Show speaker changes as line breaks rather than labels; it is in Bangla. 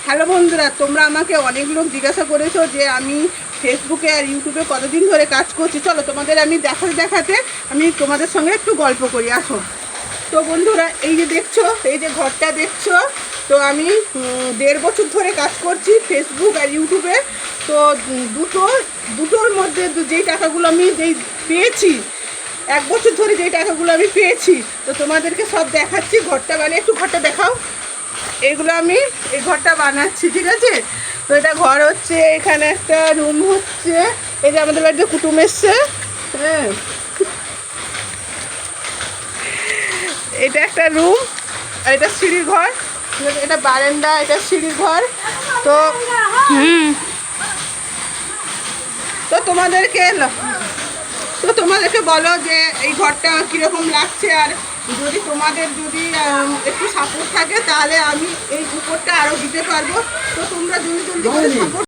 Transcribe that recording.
হ্যালো বন্ধুরা, তোমরা আমাকে অনেক লোক জিজ্ঞাসা করেছো যে আমি ফেসবুকে আর ইউটিউবে কতদিন ধরে কাজ করছি। চলো তোমাদের আমি দেখাতে আমি তোমাদের সঙ্গে একটু গল্প করি, আসো। তো বন্ধুরা, এই যে দেখছো, এই যে ঘরটা দেখছো, তো আমি 1.5 বছর ধরে কাজ করছি ফেসবুক আর ইউটিউবে। তো দুটোর মধ্যে যেই টাকাগুলো আমি পেয়েছি, 1 বছর ধরে যেই টাকাগুলো আমি পেয়েছি, তো তোমাদেরকে সব দেখাচ্ছি। ঘরটা বানিয়ে একটু ঘরটা দেখাও। এগুলো আমি এই ঘরটা বানাচ্ছি, ঠিক আছে? তো এটা ঘর হচ্ছে, এখানে একটা রুম হচ্ছে, এই যে আমাদের বাড়িতে কুটুম এসছে, হ্যাঁ, এটা একটা রুম, আর এটা সিঁড়ির ঘর, এটা বারান্দা, এটা সিঁড়ির ঘর। তো তো তোমাদেরকে বলো যে এই ঘরটা কীরকম লাগছে, আর তোমাদের যদি একটু সাপোর্ট থাকে তাহলে আমি এই উপরটা আরও দিতে পারবো। তো তোমরা জলদি করে সাপোর্ট